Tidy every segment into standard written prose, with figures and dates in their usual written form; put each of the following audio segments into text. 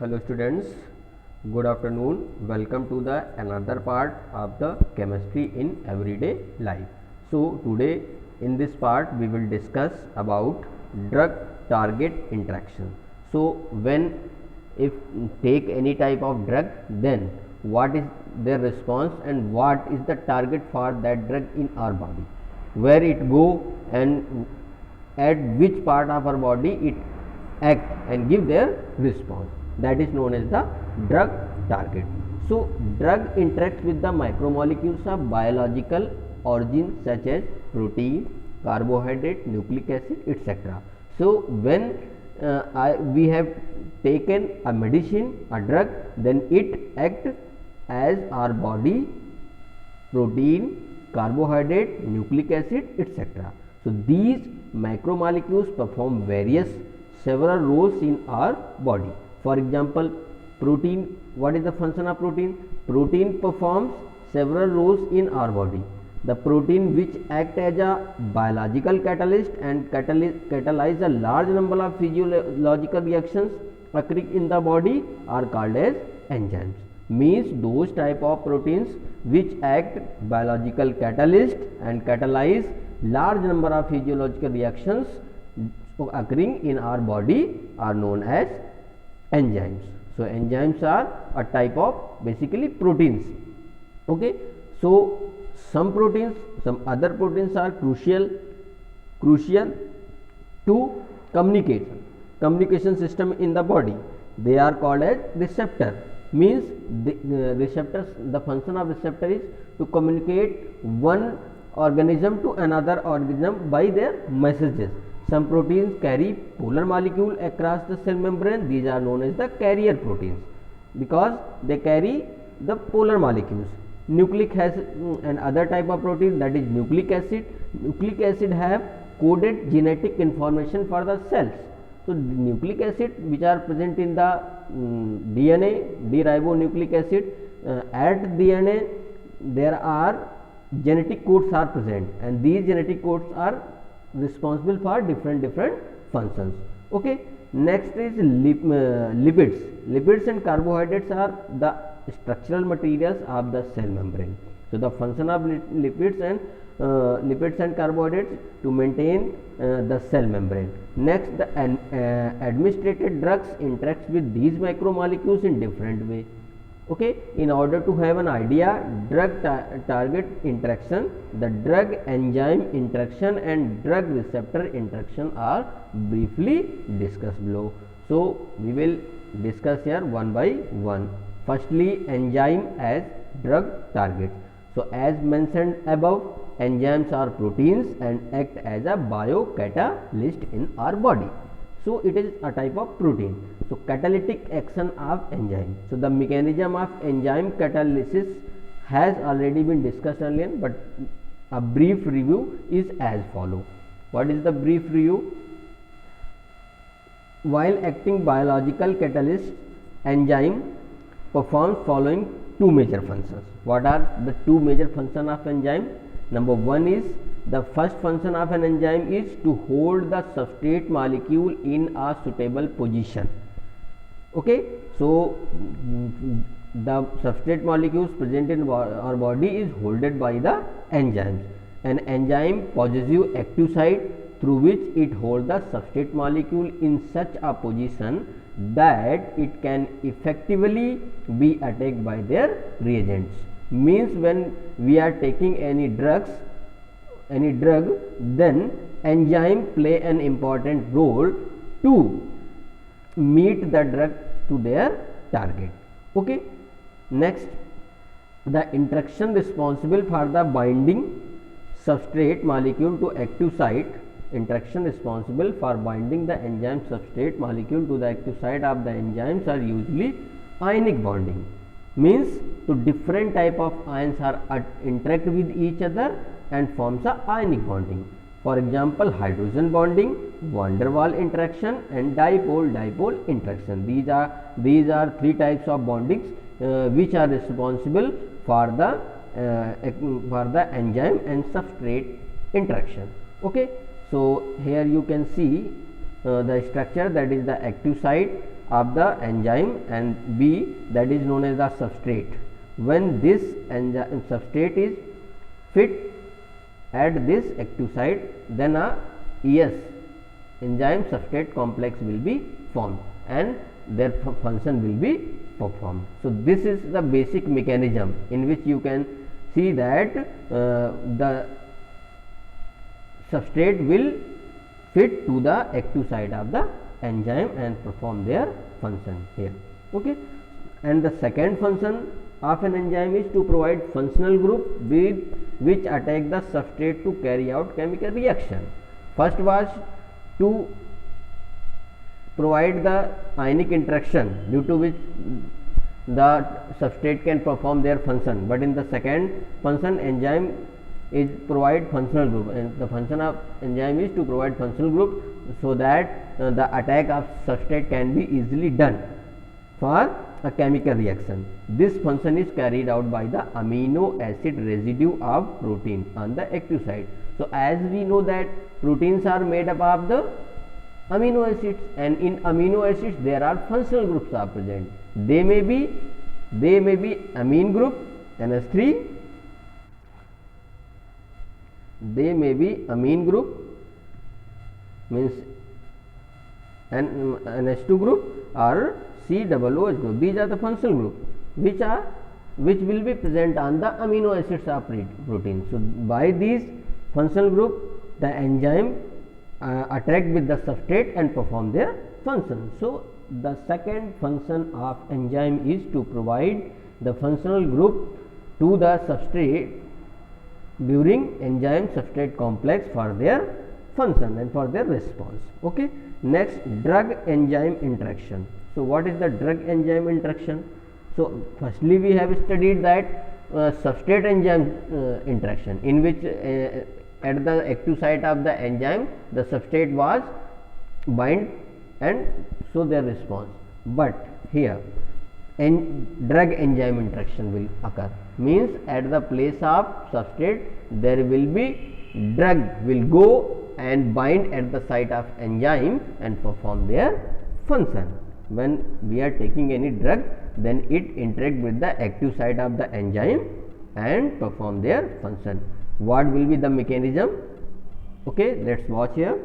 Hello students, good afternoon. Welcome to the another part of the chemistry in everyday life. So today in this part we will discuss about drug target interaction. So when if take any type of drug, then what is their response and what is the target for that drug in our body, where it go and at which part of our body it act and give their response, that is known as the drug target. So drug interacts with the macromolecules of biological origin such as protein, carbohydrate, nucleic acid, etc. So when we have taken a medicine, a drug, then it act as our body protein, carbohydrate, nucleic acid, etc. So these macromolecules perform several roles in our body. For example, protein, what is the function of protein? Protein performs several roles in our body. The protein which act as a biological catalyst and catalyze a large number of physiological reactions occurring in the body are called as enzymes. Means those type of proteins which act biological catalyst and catalyze large number of physiological reactions occurring in our body are known as enzymes. So enzymes are a type of basically proteins. Okay, so some other proteins are crucial to communication system in the body. They are called as receptor. Means the function of receptor is to communicate one organism to another organism by their messages. Some proteins carry polar molecule across the cell membrane. These are known as the carrier proteins because they carry the polar molecules. Nucleic acid and other type of protein, that is nucleic acid. Nucleic acid have coded genetic information for the cells. So nucleic acid which are present in the DNA, deribonucleic acid, at DNA there are genetic codes are present, and these genetic codes are responsible for different functions. Okay, next is lipids. Lipids and carbohydrates are the structural materials of the cell membrane. So the function of lipids and carbohydrates to maintain the cell membrane. Next, the administered drugs interacts with these macromolecules in different way. Okay, in order to have an idea, drug target interaction, the drug enzyme interaction and drug receptor interaction are briefly discussed below. So we will discuss here one by one. Firstly, enzyme as drug targets. So as mentioned above, enzymes are proteins and act as a biocatalyst in our body. So it is a type of protein. So catalytic action of enzyme. So the mechanism of enzyme catalysis has already been discussed earlier, but a brief review is as follow. What is the brief review? While acting biological catalyst, enzyme performs following two major functions. What are the two major functions of enzyme? Number one is, the first function of an enzyme is to hold the substrate molecule in a suitable position. Okay, so the substrate molecules present in our body is holded by the enzymes. An enzyme possesses active site through which it holds the substrate molecule in such a position that it can effectively be attacked by their reagents. Means when we are taking any drug, then enzyme play an important role to meet the drug to their target. Okay, next, the interaction responsible for the binding substrate molecule to active site. Interaction responsible for binding the enzyme substrate molecule to the active site of the enzymes are usually ionic bonding. Means to different type of ions are interact with each other and forms a ionic bonding. For example, hydrogen bonding, van der Waals interaction and dipole interaction. These are three types of bondings which are responsible for the enzyme and substrate interaction. Okay, so here you can see the structure, that is the active site of the enzyme, and B, that is known as the substrate. When this enzyme substrate is fit at this active site, then a ES, enzyme substrate complex, will be formed and their function will be performed. So this is the basic mechanism in which you can see that the substrate will fit to the active site of the enzyme and perform their function here. Okay. And the second function of an enzyme is to provide functional group with which attack the substrate to carry out chemical reaction. First was to provide the ionic interaction due to which the substrate can perform their function, but in the second function, enzyme is provide functional group, and the function of enzyme is to provide functional group so that the attack of substrate can be easily done for a chemical reaction. This function is carried out by the amino acid residue of protein on the active site. So as we know that proteins are made up of the amino acids, and in amino acids there are functional groups are present. They may be amine group NH3, they may be amine group means NH2 group or COOH group. These are the functional group which will be present on the amino acids of protein. So by these functional group, the enzyme attract with the substrate and perform their function. So the second function of enzyme is to provide the functional group to the substrate during enzyme substrate complex for their function and for their response. Okay. Next, drug enzyme interaction. So what is the drug enzyme interaction? So firstly we have studied that substrate enzyme interaction, in which at the active site of the enzyme the substrate was bind and show their response. But here drug enzyme interaction will occur, means at the place of substrate there will be drug will go and bind at the site of enzyme and perform their function. When we are taking any drug, then it interact with the active site of the enzyme and perform their function. What will be the mechanism? Okay, let's watch here.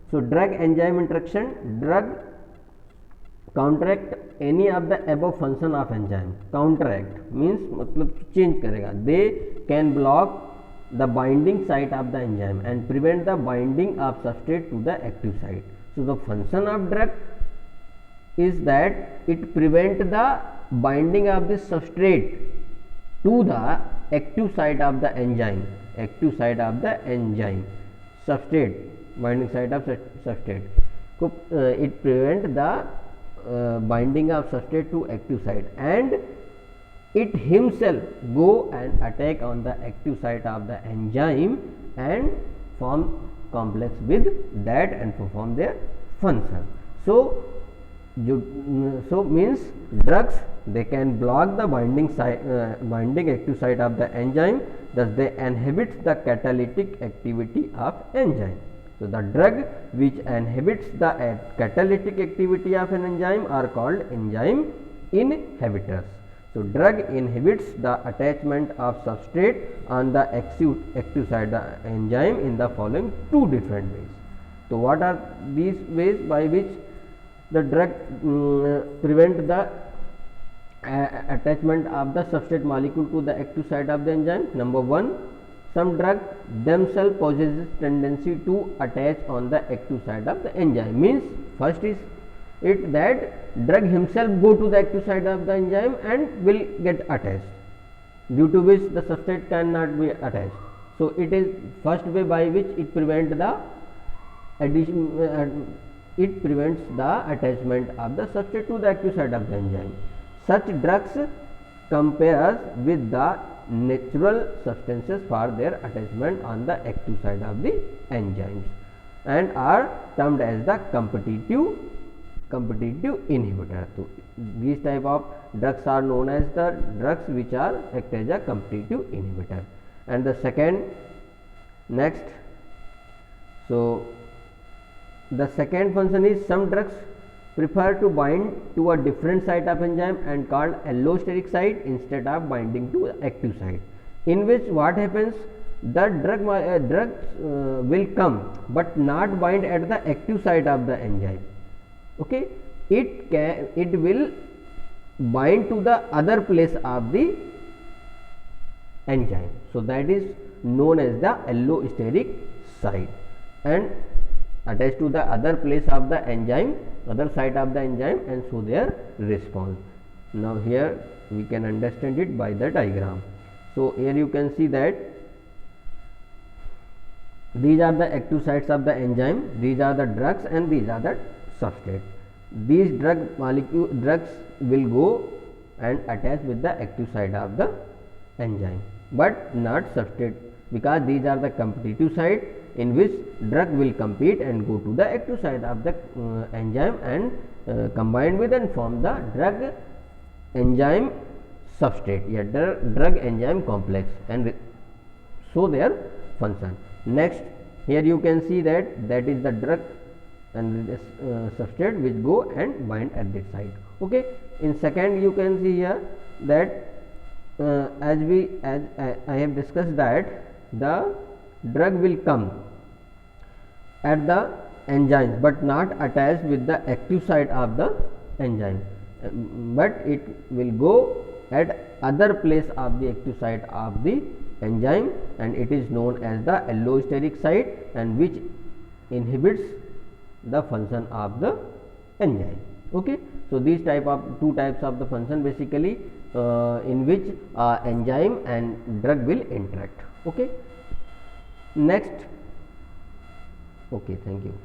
So drug enzyme interaction, drug counteract any of the above function of enzyme. Counteract means मतलब change करेगा. They can block the binding site of the enzyme and prevent the binding of substrate to the active site. So the function of drug is that it prevent the binding of the substrate to the active site of the enzyme, substrate, binding site of substrate. It prevent the binding of substrate to active site, and it himself go and attack on the active site of the enzyme and form complex with that and perform their function. So means drugs, they can block the binding active site of the enzyme, thus they inhibit the catalytic activity of enzyme. So the drug which inhibits the catalytic activity of an enzyme are called enzyme inhibitors. So drug inhibits the attachment of substrate on the active site of the enzyme in the following two different ways. So what are these ways by which the drug prevent the attachment of the substrate molecule to the active site of the enzyme? Number one, some drug themselves possesses tendency to attach on the active site of the enzyme. Means first is it that drug himself go to the active site of the enzyme and will get attached, due to which the substrate cannot be attached. So it is first way by which it prevent the addition. It prevents the attachment of the substrate to the active site of the enzyme. Such drugs compares with the natural substances for their attachment on the active site of the enzymes and are termed as the competitive inhibitor. So these type of drugs are known as the drugs which are act as a competitive inhibitor. And the second, next, so the second function is some drugs prefer to bind to a different site of enzyme and called allosteric site instead of binding to active site, in which what happens, the drug will come but not bind at the active site of the enzyme. Okay, it will bind to the other place of the enzyme. So that is known as the allosteric site, and attached to the other place of the enzyme, other site of the enzyme, and show their response. Now here we can understand it by the diagram. So here you can see that these are the active sites of the enzyme, these are the drugs, and these are the substrate. These drugs will go and attach with the active site of the enzyme, but not substrate, because these are the competitive site in which drug will compete and go to the active site of the enzyme and combine with and form the drug enzyme substrate, drug enzyme complex, and show their function. Next, here you can see that is the drug and this substrate which go and bind at this site. Okay. In second, you can see here that as I have discussed that the drug will come at the enzymes but not attached with the active site of the enzyme, but it will go at other place of the active site of the enzyme, and it is known as the allosteric site, and which inhibits the function of the enzyme. Okay. So these two types of the function basically in which enzyme and drug will interact. Okay. Next. Okay, thank you.